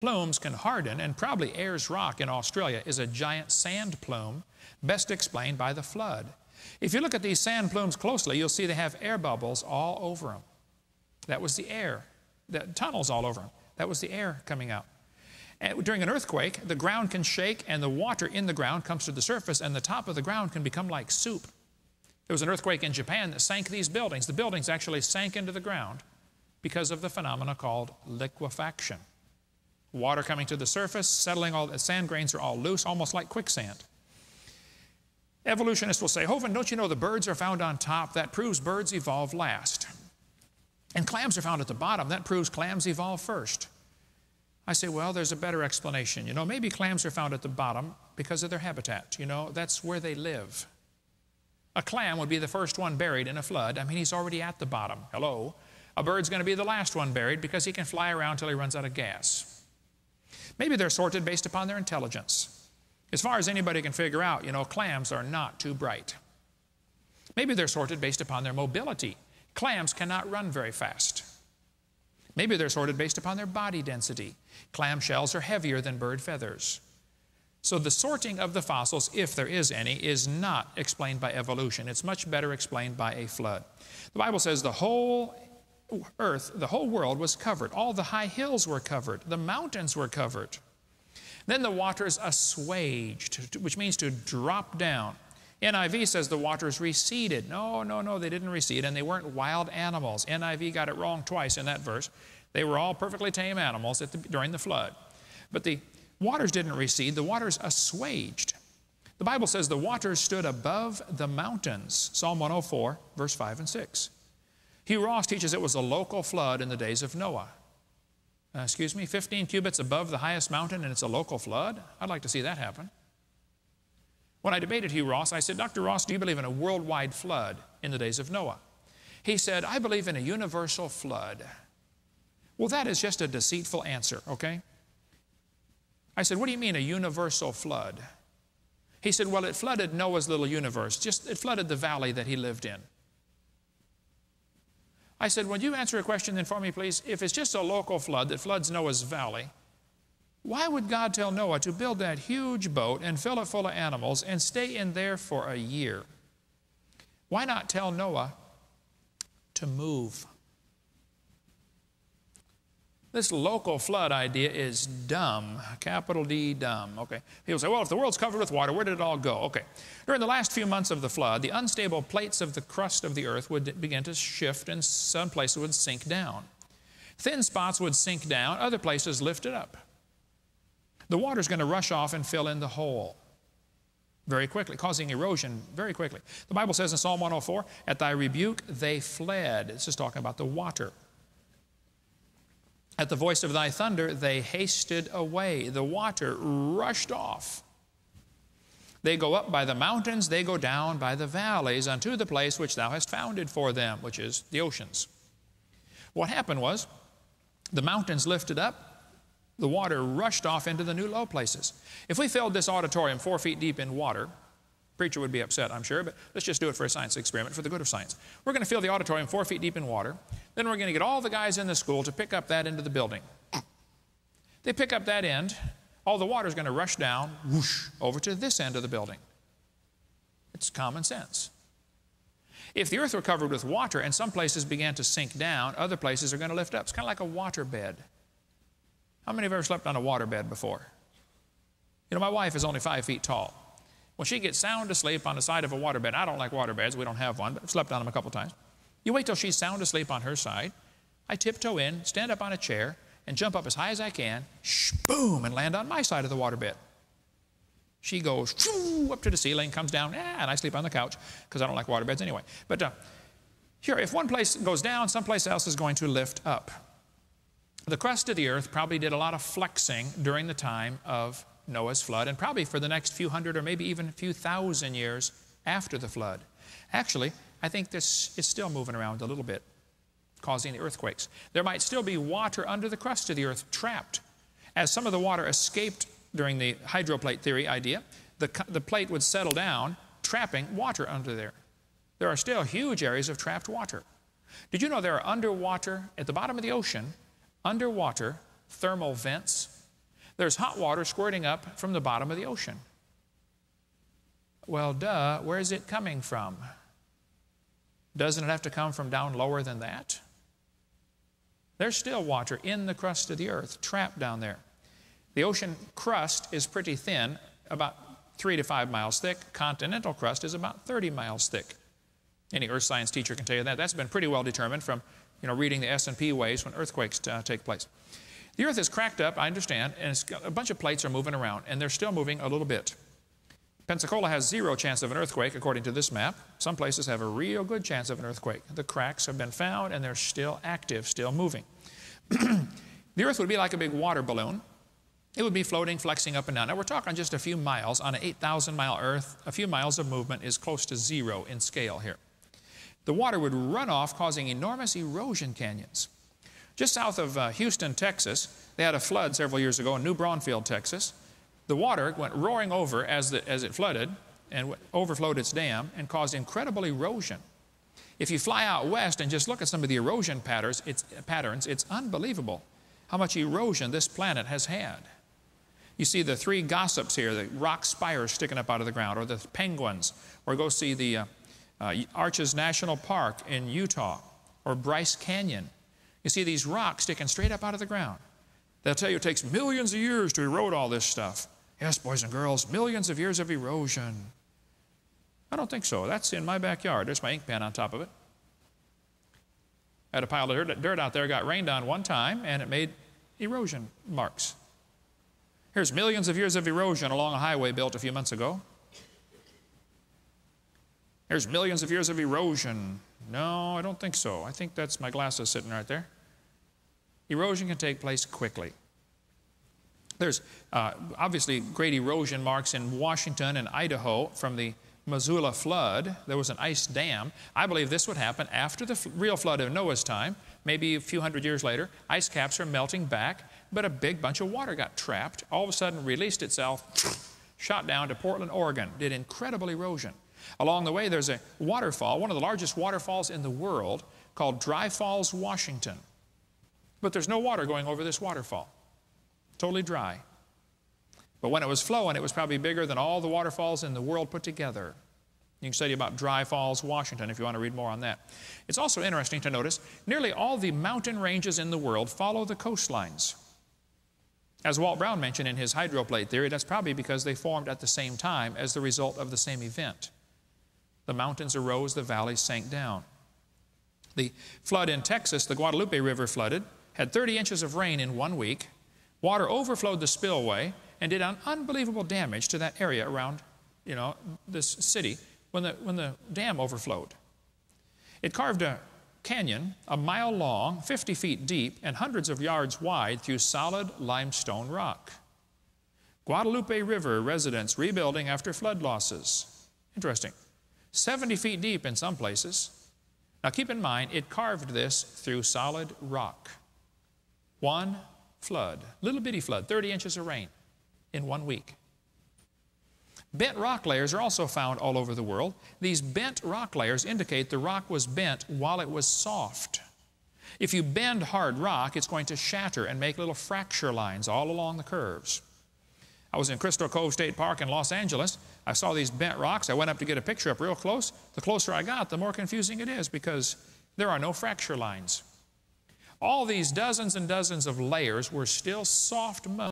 Plumes can harden, and probably Ayers Rock in Australia is a giant sand plume, best explained by the flood. If you look at these sand plumes closely, you'll see they have air bubbles all over them. That was the air. The tunnels all over them. That was the air coming out. And during an earthquake, the ground can shake and the water in the ground comes to the surface, and the top of the ground can become like soup. There was an earthquake in Japan that sank these buildings. The buildings actually sank into the ground because of the phenomena called liquefaction. Water coming to the surface, settling, all the sand grains are all loose, almost like quicksand. Evolutionists will say, Hovind, don't you know the birds are found on top? That proves birds evolved last. And clams are found at the bottom. That proves clams evolved first. I say, well, there's a better explanation. You know, maybe clams are found at the bottom because of their habitat. You know, that's where they live. A clam would be the first one buried in a flood. I mean, he's already at the bottom. Hello. A bird's going to be the last one buried because he can fly around till he runs out of gas. Maybe they're sorted based upon their intelligence. As far as anybody can figure out, you know, clams are not too bright. Maybe they're sorted based upon their mobility. Clams cannot run very fast. Maybe they're sorted based upon their body density. Clam shells are heavier than bird feathers. So the sorting of the fossils, if there is any, is not explained by evolution. It's much better explained by a flood. The Bible says the whole earth, the whole world was covered. All the high hills were covered. The mountains were covered. Then the waters assuaged, which means to drop down. NIV says the waters receded. No, they didn't recede, and they weren't wild animals. NIV got it wrong twice in that verse. They were all perfectly tame animals during the flood. But the waters didn't recede, the waters assuaged. The Bible says the waters stood above the mountains. Psalm 104, verse 5 and 6. Hugh Ross teaches it was a local flood in the days of Noah. 15 cubits above the highest mountain, and it's a local flood? I'd like to see that happen. When I debated Hugh Ross, I said, Dr. Ross, do you believe in a worldwide flood in the days of Noah? He said, I believe in a universal flood. Well, that is just a deceitful answer, okay? I said, what do you mean a universal flood? He said, well, it flooded Noah's little universe. It flooded the valley that he lived in. I said, would you answer a question then for me, please? If it's just a local flood that floods Noah's valley, why would God tell Noah to build that huge boat and fill it full of animals and stay in there for a year? Why not tell Noah to move? This local flood idea is dumb, capital D, dumb. Okay. People say, well, if the world's covered with water, where did it all go? Okay. During the last few months of the flood, the unstable plates of the crust of the earth would begin to shift, and some places would sink down. Thin spots would sink down, other places lifted up. The water's going to rush off and fill in the hole very quickly, causing erosion very quickly. The Bible says in Psalm 104, at thy rebuke they fled. This is talking about the water. At the voice of thy thunder, they hasted away. The water rushed off. They go up by the mountains, they go down by the valleys, unto the place which thou hast founded for them, which is the oceans. What happened was, the mountains lifted up, the water rushed off into the new low places. If we filled this auditorium 4 feet deep in water, preacher would be upset, I'm sure, but let's just do it for a science experiment, for the good of science. We're going to fill the auditorium 4 feet deep in water. Then we're going to get all the guys in the school to pick up that end of the building. They pick up that end, all the water is going to rush down, whoosh, over to this end of the building. It's common sense. If the earth were covered with water and some places began to sink down, other places are going to lift up. It's kind of like a water bed. How many have ever slept on a water bed before? You know, my wife is only 5 feet tall. When she gets sound asleep on the side of a water bed, I don't like water beds, we don't have one, but I've slept on them a couple times. You wait till she's sound asleep on her side. I tiptoe in, stand up on a chair, and jump up as high as I can, boom, and land on my side of the water bed. She goes up to the ceiling, comes down, and I sleep on the couch, because I don't like water beds anyway. But here, if one place goes down, someplace else is going to lift up. The crust of the earth probably did a lot of flexing during the time of Noah's flood, and probably for the next few hundred or maybe even a few thousand years after the flood. Actually, I think this is still moving around a little bit, causing the earthquakes. There might still be water under the crust of the earth trapped. As some of the water escaped during the hydroplate theory idea, the plate would settle down, trapping water under there. There are still huge areas of trapped water. Did you know there are underwater, at the bottom of the ocean, underwater thermal vents There's hot water squirting up from the bottom of the ocean. Well, duh, where is it coming from? Doesn't it have to come from down lower than that? There's still water in the crust of the earth, trapped down there. The ocean crust is pretty thin, about 3 to 5 miles thick. Continental crust is about 30 miles thick. Any earth science teacher can tell you that. That's been pretty well determined from reading the S&P waves when earthquakes take place. The earth is cracked up, I understand, and a bunch of plates are moving around, and they're still moving a little bit. Pensacola has 0 chance of an earthquake, according to this map. Some places have a real good chance of an earthquake. The cracks have been found, and they're still active, still moving. The earth would be like a big water balloon. It would be floating, flexing up and down. Now, we're talking just a few miles. On an 8,000-mile earth, a few miles of movement is close to 0 in scale here. The water would run off, causing enormous erosion canyons. Just south of Houston, Texas, they had a flood several years ago in New Braunfels, Texas. The water went roaring over as it flooded and overflowed its dam and caused incredible erosion. If you fly out west and just look at some of the erosion patterns, it's unbelievable how much erosion this planet has had. You see the 3 gossips here, the rock spires sticking up out of the ground, or the penguins, or go see the Arches National Park in Utah, or Bryce Canyon. You see these rocks sticking straight up out of the ground. They'll tell you it takes millions of years to erode all this stuff. Yes, boys and girls, millions of years of erosion. I don't think so. That's in my backyard. There's my ink pen on top of it. I had a pile of dirt out there, got rained on one time, and it made erosion marks. Here's millions of years of erosion along a highway built a few months ago. There's millions of years of erosion. No, I don't think so. I think that's my glasses sitting right there. Erosion can take place quickly. There's obviously great erosion marks in Washington and Idaho from the Missoula flood. There was an ice dam. I believe this would happen after the real flood of Noah's time, maybe a few hundred years later. Ice caps are melting back, but a big bunch of water got trapped, all of a sudden released itself, shot down to Portland, Oregon, did incredible erosion. Along the way, there's a waterfall, one of the largest waterfalls in the world, called Dry Falls, Washington. But there's no water going over this waterfall. Totally dry. But when it was flowing, it was probably bigger than all the waterfalls in the world put together. You can study about Dry Falls, Washington, if you want to read more on that. It's also interesting to notice, nearly all the mountain ranges in the world follow the coastlines. As Walt Brown mentioned in his hydroplate theory, that's probably because they formed at the same time as the result of the same event. The mountains arose, the valleys sank down. The flood in Texas, the Guadalupe River flooded, had 30 inches of rain in 1 week. Water overflowed the spillway and did unbelievable damage to that area around, this city when the dam overflowed. It carved a canyon a mile long, 50 feet deep, and hundreds of yards wide through solid limestone rock. Guadalupe River residents rebuilding after flood losses. Interesting. 70 feet deep in some places. Now keep in mind, it carved this through solid rock. 1 flood, little bitty flood, 30 inches of rain in 1 week. Bent rock layers are also found all over the world. These bent rock layers indicate the rock was bent while it was soft. If you bend hard rock, it's going to shatter and make little fracture lines all along the curves. I was in Crystal Cove State Park in Los Angeles. I saw these bent rocks. I went up to get a picture up real close. The closer I got, the more confusing it is because there are no fracture lines. All these dozens and dozens of layers were still soft mud.